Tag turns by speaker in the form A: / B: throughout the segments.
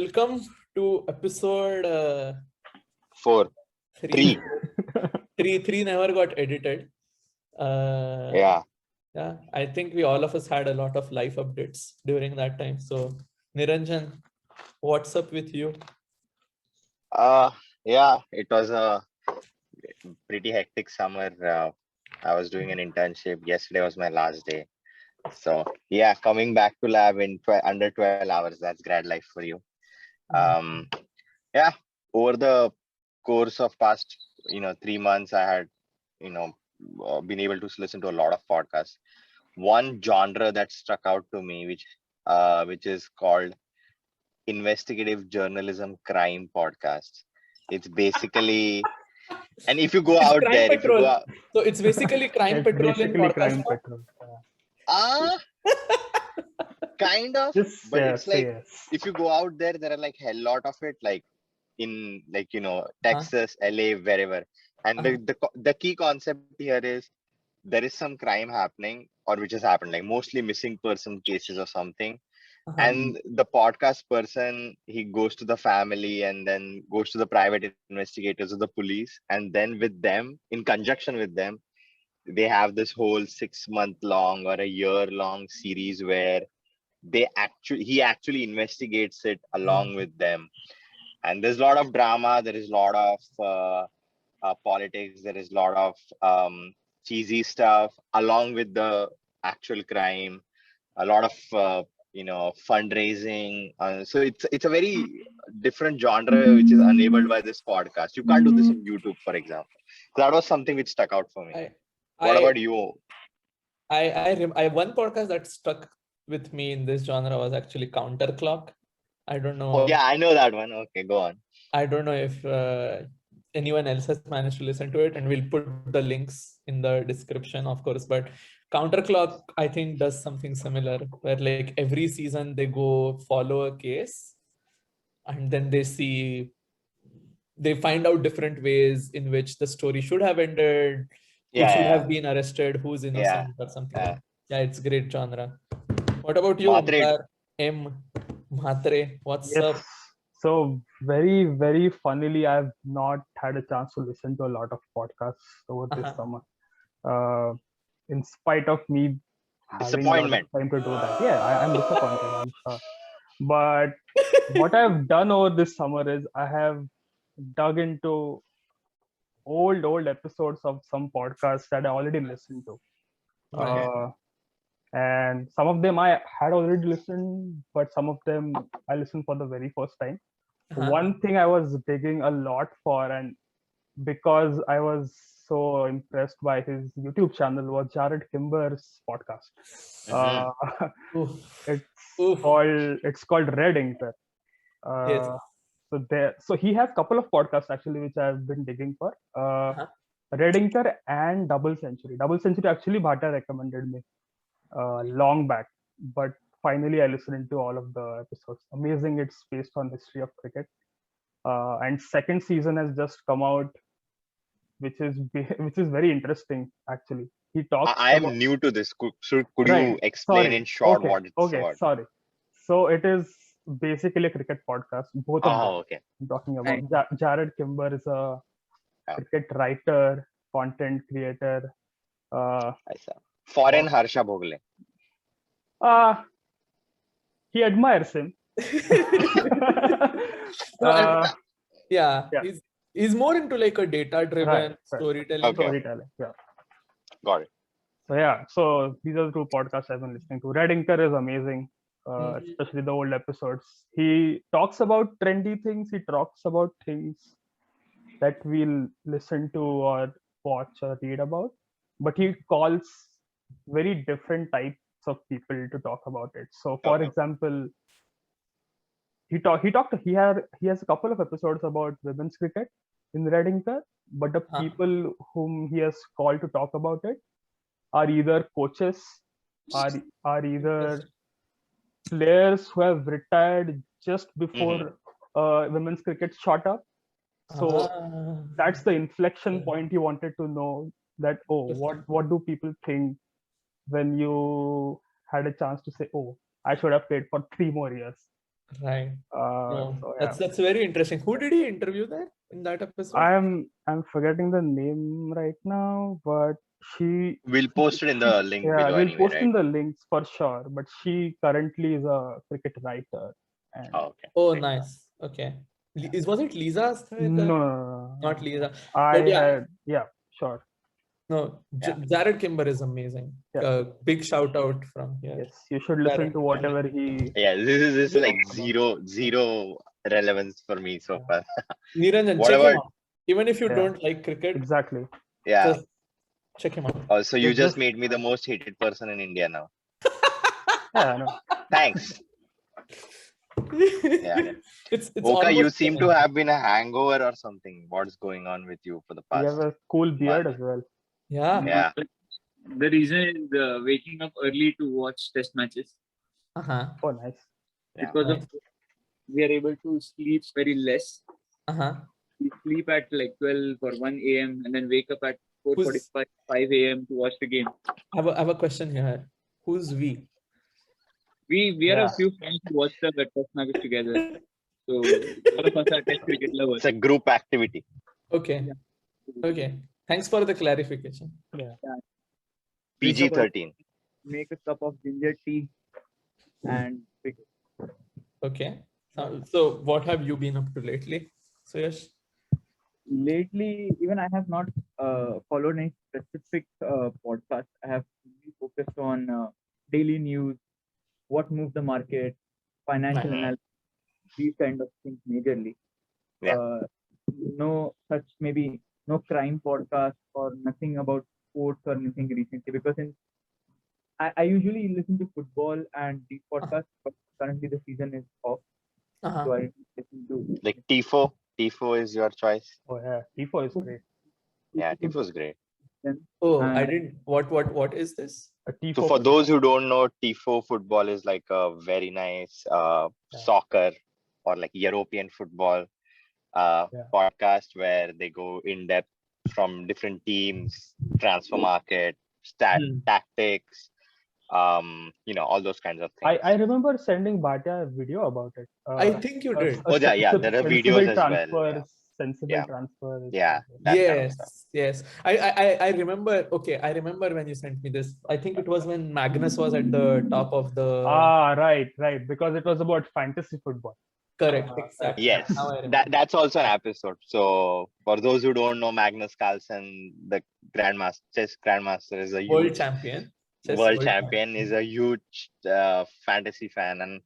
A: welcome to episode
B: Four.
A: three.
B: Three.
A: Three never got edited. Uh,
B: Yeah.
A: yeah, I think we all of us had a lot of life updates during that time. So, Niranjan, what's up with you?
B: Yeah, it was a pretty hectic summer. I was doing an internship. Yesterday was my last day. So yeah, coming back to lab in under 12 hours. That's grad life for you. Um, yeah, over the course of past 3 months, I had you know been able to listen to a lot of podcasts. One genre that struck out to me, which is called investigative journalism crime podcast. It's basically, and if you go
A: It's
B: out
A: Crime
B: there, if you go
A: Patrol.
B: out,
A: So it's basically Crime
C: It's
A: Patrol in
C: basically
A: podcast
C: Crime
A: form.
C: Patrol.
B: ah, kind of,
C: Just
B: but it's like
C: yes.
B: if you go out there, there are like hell lot of it, like in Texas, LA, wherever. And the key concept here is there is some crime happening or which has happened, like mostly missing person cases or something. And the podcast person, he goes to the family and then goes to the private investigators or the police, and then with them, in conjunction with them, they have this whole 6 month long or a year long series where he actually investigates it along with them. And there's a lot of drama, there is a lot of politics, there is a lot of cheesy stuff along with the actual crime, a lot of fundraising. So it's a very different genre which is enabled by this podcast. You can't do this on YouTube, for example. So that was something which stuck out for me. What about you?
A: I one podcast that stuck with me in this genre was actually Counterclock. I don't know.
B: Oh yeah, I know that one. Okay, go on.
A: I don't know if anyone else has managed to listen to it, and we'll put the links in the description, of course. But Counterclock, I think, does something similar, where like every season they go follow a case, and then they find out different ways in which the story should have ended, who should have been arrested, who's innocent, or something. Yeah, it's great genre. What about you, M. Mhatre? What's up?
C: So very, very funnily, I've not had a chance to listen to a lot of podcasts over this summer. In spite of me having a lot of time to do that. Yeah, I'm disappointed, I'm sure. But what I've done over this summer is I have dug into old episodes of some podcasts that I already listened to. And some of them I had already listened, but some of them I listened for the very first time. One thing I was digging a lot for, and because I was so impressed by his YouTube channel, was Jared Kimber's podcast. It's called Red Inker. So he has a couple of podcasts actually which I've been digging for. Red Inker and Double Century. Double Century actually Bhatta recommended me long back, but finally I listened to all of the episodes. Amazing. It's based on history of cricket, and second season has just come out, which is very interesting actually. He talks.
B: I am new to this. Could you explain in short what it's about?
C: Sorry. So it is basically a cricket podcast. Both of them.
B: Okay.
C: I'm talking about Jared Kimber is a cricket writer, content creator.
B: I saw. Foreign Harsha Bhogle.
C: He admires him.
A: He's more into like a data-driven storytelling.
C: Yeah.
B: Got it.
C: So these are the two podcasts I've been listening to. Red Inker is amazing, especially the old episodes. He talks about trendy things. He talks about things that we'll listen to or watch or read about. But he calls very different types of people to talk about it. So, for example, he has a couple of episodes about women's cricket in Red Inker, but the people whom he has called to talk about it are either coaches, are either players who have retired just before women's cricket shot up. So that's the inflection point he wanted to know, that what do people think when you had a chance to say, I should have played for 3 more years.
A: Right. No,
C: So yeah,
A: that's very interesting. Who did he interview there in that episode?
C: I'm forgetting the name right now, but
B: We'll post it in the link
C: yeah,
B: below
C: we'll
B: anyway,
C: post
B: right?
C: in the links for sure. But she currently is a cricket writer, and
B: Oh, okay.
A: Oh,
B: Great.
A: nice. Okay. Was it Lisa?
C: no,
A: Not Lisa.
C: I
A: But yeah,
C: yeah, sure,
A: no,
B: Yeah.
A: Jared Kimber is amazing.
C: yeah,
A: Big shout out from here.
C: yes, you should listen
A: Jared
C: to
A: Kimber.
C: whatever he.
B: Yeah, this is like
C: talks about.
B: zero relevance for me so far.
A: Niranjan,
B: What
A: check him
B: about
A: out. Even if you
C: Yeah,
A: don't like cricket,
C: exactly.
B: yeah?
A: just check him out.
B: Also, you just
C: Just
B: made me the most hated person in India now.
C: yeah, I know.
B: Thanks. Yeah.
A: It's
B: Oka, you
A: almost
B: seem to have been a hangover or something. What's going on with you for the
C: You
B: past
C: have a cool beard
B: month?
C: as well.
A: yeah.
B: Yeah.
D: The reason is waking up early to watch test matches
A: Uh-huh.
C: Oh, nice.
B: Yeah.
D: because
A: Nice.
D: of we are able to sleep very less.
A: Uh-huh.
D: We sleep at like 12 or 1 a.m. and then wake up at 4:45, 5 a.m. to watch the game.
A: I have a question here. Who's we?
D: We are
C: Yeah.
D: a few friends who watch the test matches together. So all of us are test cricket lovers.
B: It's a group activity.
A: Okay. Okay. Thanks for the clarification.
B: PG-13.
D: Make a cup of ginger tea and pick
A: Okay. So what have you been up to lately? So yes.
D: lately, even I have not followed any specific podcast. I have really focused on daily news, what moved the market, financial
B: Mhm.
D: analysis, these kind of things majorly.
B: Yeah.
D: No such maybe no crime podcast or nothing about sports or anything recently because I usually listen to football and these podcasts, but currently the season is off,
A: Uh-huh.
D: so I listen to
B: Like Tifo. Tifo is your choice.
C: Oh yeah, Tifo is great.
B: Yeah, Tifo is great.
A: Oh, I
D: And-
A: didn't. What is this?
C: A Tifo.
B: So for those who don't know, Tifo football is like a very nice soccer or like European football podcast where they go in depth from different teams, transfer market, tactics, all those kinds of things.
C: I remember sending Bhatia a video about it.
A: I think you did.
B: Oh, yeah, there are videos as well, yeah.
C: Sensible
B: Yeah.
C: transfers.
B: Yeah, that kind of stuff.
A: Yes. I remember. Okay, I remember when you sent me this. I think it was when Magnus was at the top of the.
C: Right. Because it was about fantasy football.
A: Correct. Exactly.
B: Yes,
A: Now I remember.
B: that's also an episode. So for those who don't know, Magnus Carlsen, the chess grandmaster, is a
A: World
B: huge
A: champion. Chess
B: world champion, is a huge fantasy fan, and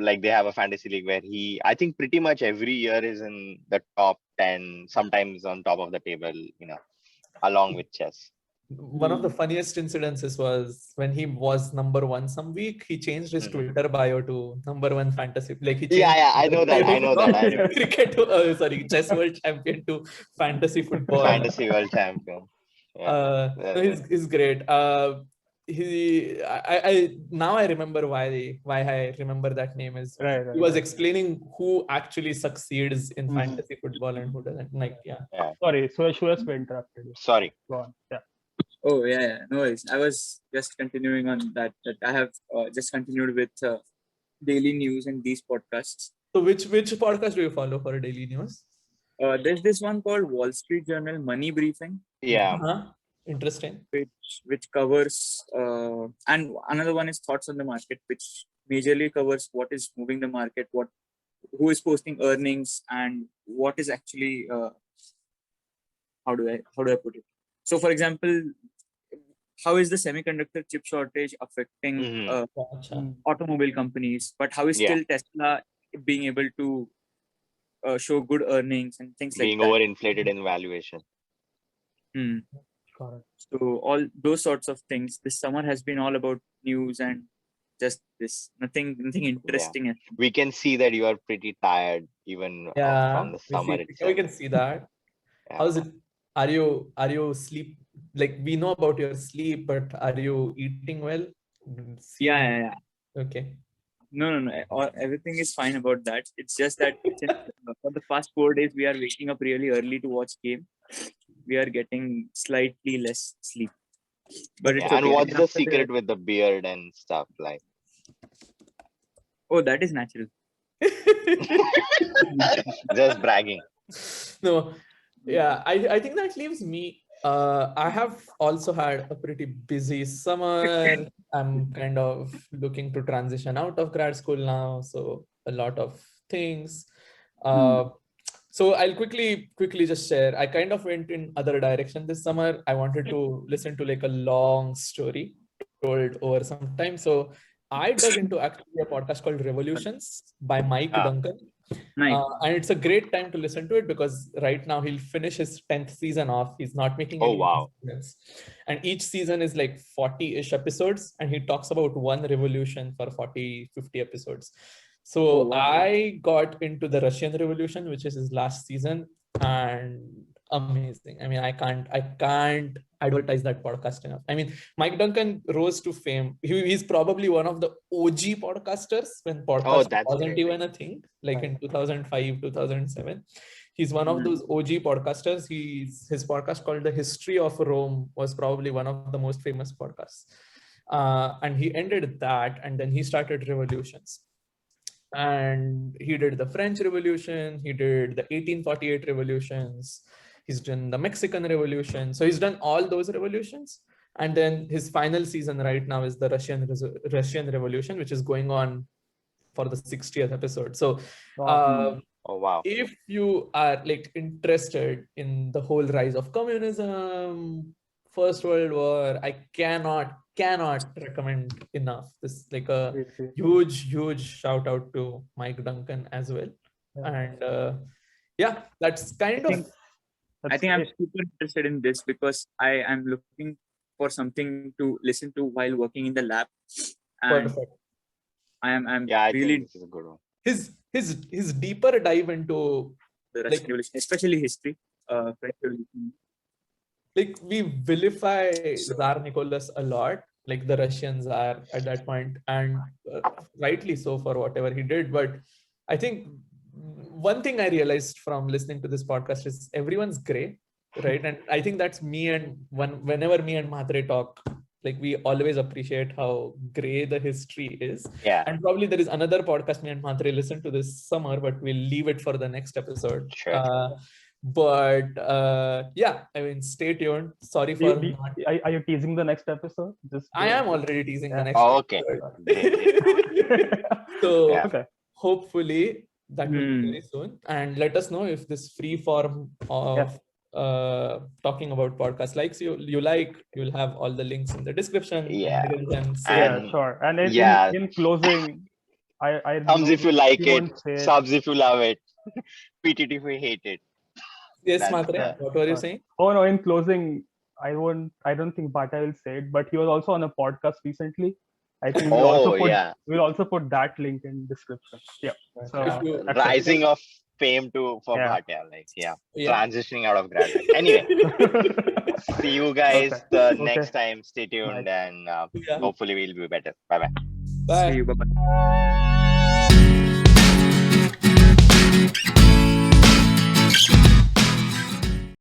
B: like they have a fantasy league where I think pretty much every year is in the top 10, sometimes on top of the table, along with chess.
A: One of the funniest incidences was when he was number one some week. He changed his
B: Mhm.
A: Twitter bio to number one fantasy. Like he changed
B: Yeah, I know that. I
A: bio
B: know that. I
A: from
B: know.
A: cricket to chess world champion to fantasy football.
B: Fantasy world champion. Yeah.
A: So he's great. I now I remember why I remember that name is
C: Right.
A: he was explaining who actually succeeds in
C: Mhm.
A: fantasy football and who doesn't. Like
C: Sorry, so Suresh interrupted you.
B: Sorry.
C: Go on. Yeah.
D: Oh yeah, no worries. I was just continuing on that. That I have just continued with daily news and these podcasts.
A: So which podcast do you follow for daily news?
D: There's this one called Wall Street Journal Money Briefing,
B: Yeah.
A: Interesting.
D: which covers and another one is Thoughts on the Market, which majorly covers what is moving the market, who is posting earnings, and what is actually how do I put it? So, for example, how is the semiconductor chip shortage affecting
B: Mhm.
A: Gotcha.
D: automobile companies? But how is
B: Yeah.
D: still Tesla being able to show good earnings and things
B: Being
D: like that?
B: overinflated in valuation.
C: Correct.
D: So all those sorts of things. This summer has been all about news and just this nothing interesting.
B: We can see that you are pretty tired even from the summer itself.
A: We can see that.
B: Yeah.
A: How's it? Are you sleep? Like we know about your sleep, but are you eating well?
D: Yeah.
A: Okay.
D: No. Everything is fine about that. It's just that for the past 4 days we are waking up really early to watch game. We are getting slightly less sleep. But it's
B: Yeah, and
D: okay.
B: what's the secret with the beard and stuff like?
D: Oh, that is natural.
B: Just bragging.
A: No, yeah, I think that leaves me. I have also had a pretty busy summer. I'm kind of looking to transition out of grad school now, so a lot of things. So I'll quickly just share. I kind of went in other direction this summer. I wanted to listen to like a long story told over some time. So I dug into actually a podcast called Revolutions by Mike
B: Ah.
A: Duncan.
D: Nice.
A: And it's a great time to listen to it because right now he'll finish his 10th season off. He's not making
B: Oh,
A: any more
B: wow.
A: seasons. And each season is like 40-ish episodes. And he talks about one revolution for 40, 50 episodes. So
D: Oh, wow.
A: I got into the Russian Revolution, which is his last season, and amazing. I mean, I can't advertise that podcast enough. I mean, Mike Duncan rose to fame. He's probably one of the OG podcasters when podcast
B: that's
A: wasn't
B: great.
A: even a thing, like in 2005, 2007. He's one of those OG podcasters. His podcast called The History of Rome was probably one of the most famous podcasts. And he ended that, and then he started Revolutions. And he did the French Revolution, he did the 1848 revolutions, he's done the Mexican Revolution. So he's done all those revolutions. And then his final season right now is the Russian Revolution, which is going on for the 60th episode. So
B: Oh, wow.
A: if you are like interested in the whole rise of communism, First World War, I cannot recommend enough. This like a huge shout out to Mike Duncan as well. And yeah, that's kind of.
D: I think I'm super interested in this because I am looking for something to listen to while working in the lab. And
A: Perfect.
D: I'm
B: I
D: really
B: think this is a good one.
A: His deeper dive into
D: the Russian Revolution, especially history, French Revolution.
A: Like we vilify Tsar Nicholas a lot, like the Russians are at that point, and rightly so for whatever he did. But I think one thing I realized from listening to this podcast is everyone's gray, right? And I think that's me and whenever me and Mhatre talk, like we always appreciate how gray the history is.
B: Yeah.
A: And probably there is another podcast me and Mhatre listen to this summer, but we'll leave it for the next episode.
B: Sure.
A: But yeah, I mean, stay tuned. Sorry for
C: are you teasing the next episode?
A: I am already teasing the next
B: okay.
A: episode. So
B: Yeah.
A: hopefully that will be very soon. And let us know if this free form of talking about podcast likes you like, you'll have all the links in the description.
B: Yeah.
C: Yeah, sure. And in closing, I
B: thumbs if you like it,
C: say
B: subs if you love it, PTT if you hate it.
A: Yes, Mhatre, what were you saying?
C: Oh no, in closing, I don't think Bata will say it, but he was also on a podcast recently. I think we'll also put that link in description. Yeah. So
B: rising of fame for Bhatia, transitioning out of grad. Anyway, see you guys the next time. Stay tuned, and hopefully we'll be better. Bye.
D: See you. Bye.